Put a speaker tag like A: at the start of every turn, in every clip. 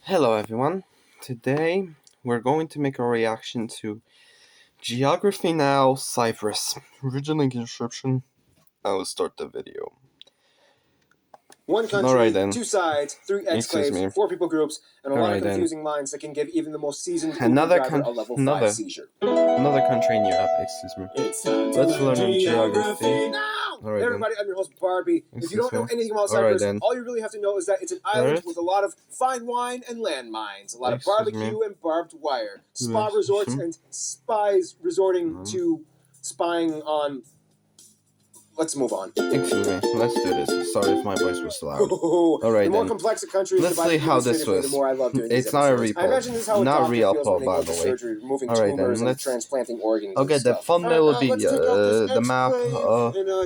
A: Hello everyone. Today we're going to make a reaction to Geography Now Cyprus. Original description. I will start the video.
B: One country, two sides, three exclaves, four people groups, and a lot of confusing lines that can give even the most seasoned Uber driver a level 5 seizure.
A: Another country in Europe, excuse me. Let's learn geography.
B: Hey everybody, I'm your host Barbie. If you don't know anything about Cyprus, all you really have to know is that it's an island with a lot of fine wine and landmines, a lot of barbecue and barbed wire, spa resorts and spies resorting to spying on... Let's move on.
A: Excuse me. Let's do this. Sorry if my voice was loud. Alright,
B: the more complex a country is
A: let's see how this was.
B: The more I love doing
A: it's not a repo.
B: I imagine this is how
A: not a real
B: poll,
A: by the way.
B: Surgery, removing tumors and transplanting organs.
A: Okay, the thumbnail will be the map.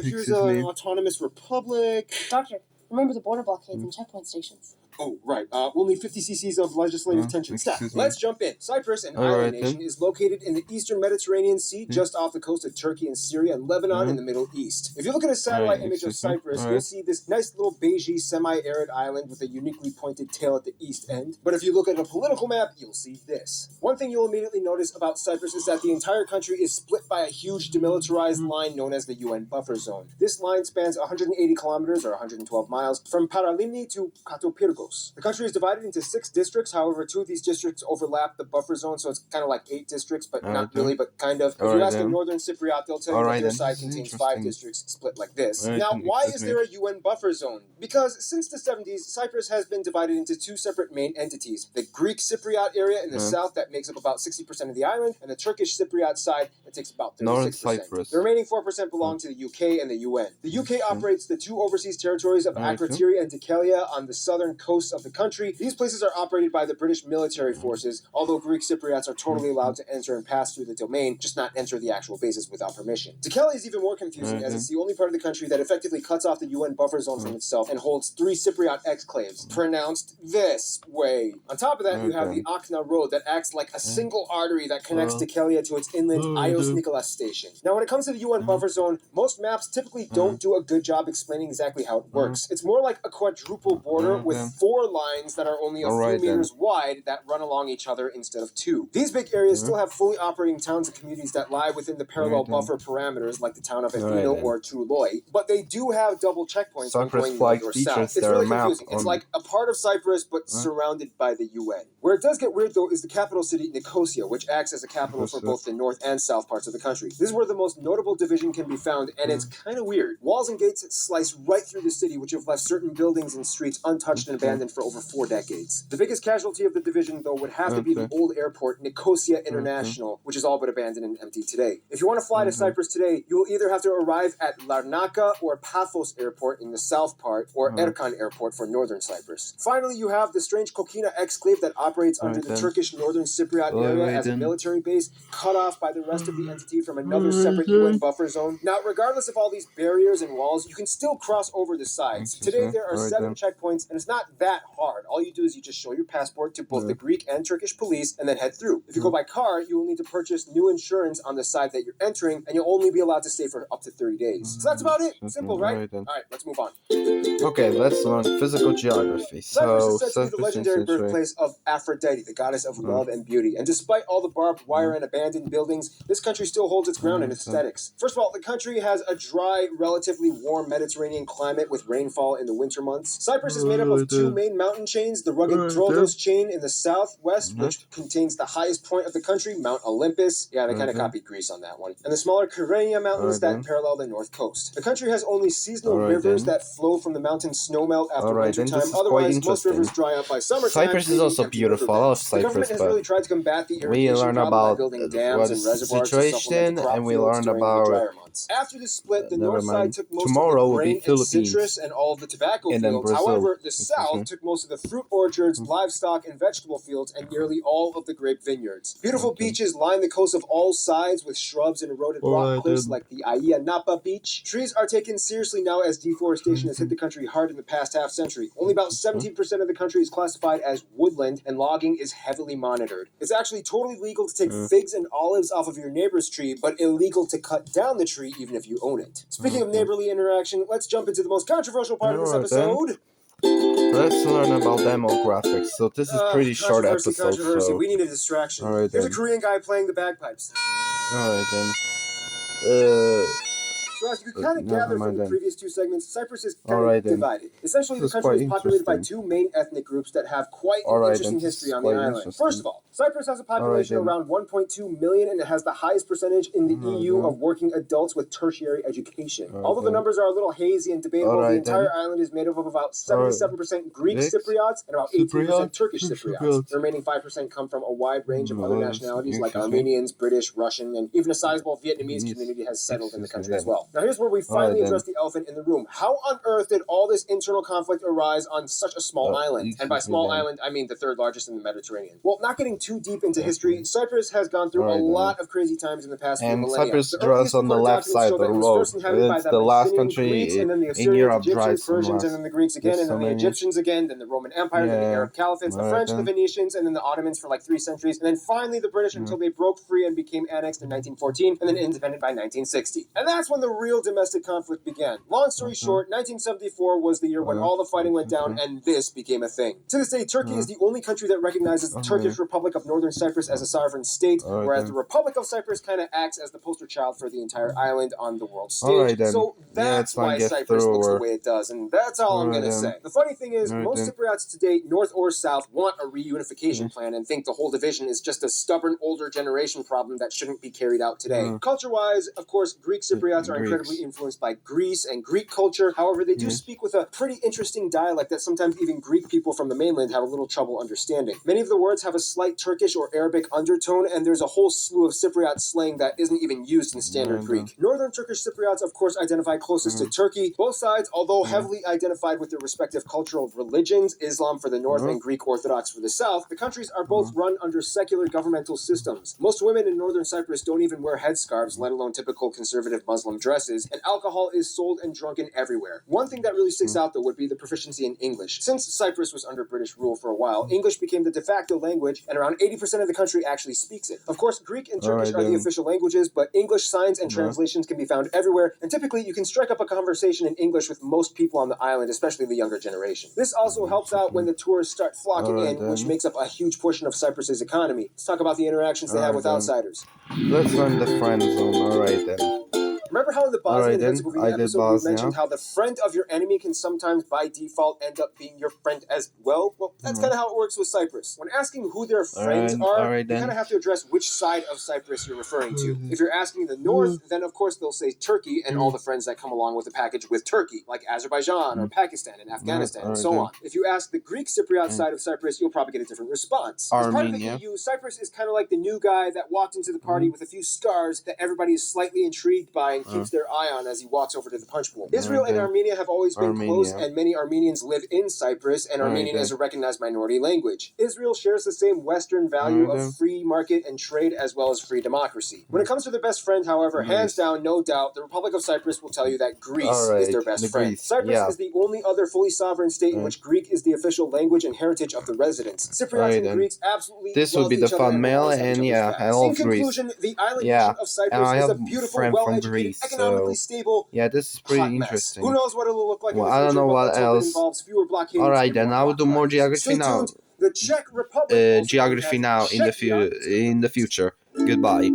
B: Here's an autonomous republic.
C: Doctor, remember the border blockades and checkpoint stations.
B: Oh, right. We'll need 50 cc's of legislative tension. Stop. Let's jump in. Cyprus, an island nation, is located in the eastern Mediterranean Sea, just off the coast of Turkey and Syria and Lebanon in the Middle East. If you look at a satellite image of Cyprus, you'll see this nice little beigey, semi-arid island with a uniquely pointed tail at the east end. But if you look at a political map, you'll see this. One thing you'll immediately notice about Cyprus is that the entire country is split by a huge demilitarized line known as the UN buffer zone. This line spans 180 kilometers, or 112 miles, from Paralimni to Katopyrgos. The country is divided into 6 districts. However, 2 of these districts overlap the buffer zone, so it's kind of like 8 districts, but not really, but kind of. If you ask a Northern Cypriot, they'll tell you that their side contains 5 districts split like this. Now, why is there a UN buffer zone? Because since the 70s, Cyprus has been divided into 2 separate main entities. The Greek Cypriot area in the south that makes up about 60% of the island, and the Turkish Cypriot side that takes about 36%. The remaining 4% belong to the UK and the UN. The UK operates the 2 overseas territories of Akrotiri and Dikelia on the southern coast of the country. These places are operated by the British military forces, although Greek Cypriots are totally allowed to enter and pass through the domain, just not enter the actual bases without permission. Dikelia is even more confusing, as it's the only part of the country that effectively cuts off the UN buffer zone from itself and holds 3 Cypriot exclaves, pronounced this way. On top of that, you have the Akna Road that acts like a single artery that connects Dikelia to its inland Ios Nicholas station. Now, when it comes to the UN buffer zone, most maps typically don't do a good job explaining exactly how it works. It's more like a quadruple border with 4 lines that are only a few meters wide that run along each other instead of 2. These big areas still have fully operating towns and communities that lie within the parallel buffer parameters, like the town of Efino or Trouloi, but they do have double checkpoints when going north or south. It's really confusing. It's like a part of Cyprus, but surrounded by the UN. Where it does get weird, though, is the capital city, Nicosia, which acts as a capital for both the north and south parts of the country. This is where the most notable division can be found, and it's kind of weird. Walls and gates slice right through the city, which have left certain buildings and streets untouched and abandoned for over 4 decades. The biggest casualty of the division, though, would have to be the old airport, Nicosia International, which is all but abandoned and empty today. If you want to fly to Cyprus today, you will either have to arrive at Larnaca or Paphos Airport in the south part, or Erkan Airport for northern Cyprus. Finally, you have the strange Kokina exclave that operates under the Turkish northern Cypriot area as a military base, cut off by the rest of the entity from another separate UN buffer zone. Now, regardless of all these barriers and walls, you can still cross over the sides. Today, there are 7 checkpoints, and it's not that hard. All you do is you just show your passport to both the Greek and Turkish police and then head through. If you go by car, you will need to purchase new insurance on the side that you're entering, and you'll only be allowed to stay for up to 30 days. So that's about it. Simple, right? Alright, let's move on.
A: Okay, let's learn physical geography.
B: Cyprus is said to be the legendary birthplace of Aphrodite, the goddess of love and beauty. And despite all the barbed wire and abandoned buildings, this country still holds its ground in aesthetics. First of all, the country has a dry, relatively warm Mediterranean climate with rainfall in the winter months. Cyprus is made up of 2 main mountain chains, the rugged Troodos chain in the southwest, which contains the highest point of the country, Mount Olympus. Yeah, they kind of copied Greece on that one. And the smaller Kyrenia Mountains that parallel the north coast. The country has only seasonal rivers that flow from the mountain snowmelt after winter time. Otherwise, most rivers dry up by summertime.
A: Cyprus is also beautiful. I love Cyprus,
B: the government has really tried to combat the
A: we learn about
B: building dams and reservoirs
A: situation, and we learn about
B: after the split, the north side took most
A: Tomorrow
B: of the
A: will be
B: grain and citrus and all of the tobacco fields. However, the south took most of the fruit orchards, livestock, and vegetable fields, and nearly all of the grape vineyards. Beautiful beaches line the coast of all sides with shrubs and eroded rock cliffs like the Aia Napa beach. Trees are taken seriously now as deforestation has hit the country hard in the past half century. Only about 17% of the country is classified as woodland, and logging is heavily monitored. It's actually totally legal to take figs and olives off of your neighbor's tree, but illegal to cut down the tree even if you own it. Speaking of neighborly interaction, let's jump into the most controversial part of this episode.
A: Let's learn about demographics. So this is pretty short episode. So
B: We need a distraction.
A: alright
B: There's a
A: then.
B: Korean guy playing the bagpipes.
A: Alright then.
B: So as you can kind of
A: never
B: gather from
A: mind
B: the
A: then.
B: previous two segments, Cyprus is kind
A: Alright
B: of
A: then.
B: divided. Essentially, the
A: This is
B: country is
A: quite
B: populated by
A: interesting.
B: two main ethnic groups that have quite an
A: Alright
B: interesting
A: then, this
B: history
A: is
B: on the
A: quite
B: island.
A: interesting.
B: First of all, Cyprus has a population
A: Alright
B: around 1.2 million and it has the highest percentage in the
A: Alright
B: EU
A: then.
B: of working adults with tertiary education.
A: Alright
B: Although the
A: then.
B: numbers are a little hazy and debatable, the
A: Alright
B: entire
A: then.
B: island is made up of about 77% Greek
A: Greeks?
B: Cypriots and about 18%
A: Cypriot?
B: Turkish Cypriots.
A: Cypriots.
B: The remaining 5% come from a wide range of other nationalities like
A: Excuse me.
B: Armenians, British, Russian, and even a sizable Vietnamese community has settled in the country as well. Now here's where we finally
A: then.
B: address the elephant in the room. How on earth did all this internal conflict arise on such a small island? And by small island, I mean the third largest in the Mediterranean. Well, not getting too deep into history, Cyprus has gone through a lot of crazy times in the past few
A: And
B: millennia.
A: Cyprus
B: The
A: draws
B: earliest
A: on the
B: recorded
A: left
B: documents
A: side
B: show
A: of the
B: that it was
A: road.
B: first inhabited by
A: It's the last
B: Mycenaean
A: country
B: Greeks, and then the
A: in
B: Assyrians,
A: Europe
B: Egyptians,
A: drives from
B: Persians, and then the Greeks again, and then the Egyptians again, then the Roman Empire, then the Arab Caliphates, the French, the Venetians, and then the Ottomans for like 3 centuries, and then finally the British until they broke free and became annexed in 1914, and then independent by 1960. And that's when the real domestic conflict began. Long story short, 1974 was the year when all the fighting went down, and this became a thing. To this day, Turkey is the only country that recognizes the Turkish Republic of Northern Cyprus as a sovereign state, whereas the Republic of Cyprus kind of acts as the poster child for the entire island on the world stage. So that's why Cyprus looks the way it does, and that's all I'm going to say. The funny thing is, most Cypriots to date, north or south, want a reunification plan and think the whole division is just a stubborn older generation problem that shouldn't be carried out today. Culture-wise, of course, Greek Cypriots are incredibly influenced by Greece and Greek culture. However, they do speak with a pretty interesting dialect that sometimes even Greek people from the mainland have a little trouble understanding. Many of the words have a slight Turkish or Arabic undertone, and there's a whole slew of Cypriot slang that isn't even used in standard Greek. Northern Turkish Cypriots, of course, identify closest to Turkey. Both sides, although heavily identified with their respective cultural religions, Islam for the north and Greek Orthodox for the south, the countries are both run under secular governmental systems. Most women in northern Cyprus don't even wear headscarves, let alone typical conservative Muslim dresses, and alcohol is sold and drunken everywhere. One thing that really sticks out, though, would be the proficiency in English. Since Cyprus was under British rule for a while, English became the de facto language, and around 80% of the country actually speaks it. Of course, Greek and Turkish are the official languages, but English signs and translations can be found everywhere, and typically you can strike up a conversation in English with most people on the island, especially the younger generation. This also helps out when the tourists start flocking in, which makes up a huge portion of Cyprus's economy. Let's talk about the interactions they have with outsiders.
A: Let's learn the friend zone. Alright then.
B: Remember how in the Bosnia and Herzegovina episode we
A: Bosnia.
B: mentioned how the friend of your enemy can sometimes by default end up being your friend as well? Well, that's kind of how it works with Cyprus. When asking who their friends are, you kind of have to address which side of Cyprus you're referring to. If you're asking the north, then of course they'll say Turkey and all the friends that come along with the package with Turkey, like Azerbaijan or Pakistan and Afghanistan and so on. If you ask the Greek Cypriot side of Cyprus, you'll probably get a different response. As part of the EU, Cyprus is kind of like the new guy that walked into the party with a few scars that everybody is slightly intrigued by and keeps their eye on as he walks over to the punch bowl. Israel and Armenia have always been close, and many Armenians live in Cyprus, and Armenian is a recognized minority language. Israel shares the same Western value of free market and trade as well as free democracy. When it comes to their best friend, however, hands down, no doubt, the Republic of Cyprus will tell you that Greece is their best friend. Cyprus is the only other fully sovereign state in which Greek is the official language and heritage of the residents. Cypriots and Greeks absolutely
A: This would be the fun mail, and I love
B: in conclusion, the island nation of Cyprus is a beautiful, well-educated, economically stable,
A: this is pretty interesting.
B: Who knows what it'll look like in the
A: I
B: future,
A: don't know
B: but
A: what
B: let's hope it
A: else.
B: involves fewer blockades.
A: Alright then, I will do more geography now.
B: The Czech Republic
A: Geography now in the future. Goodbye.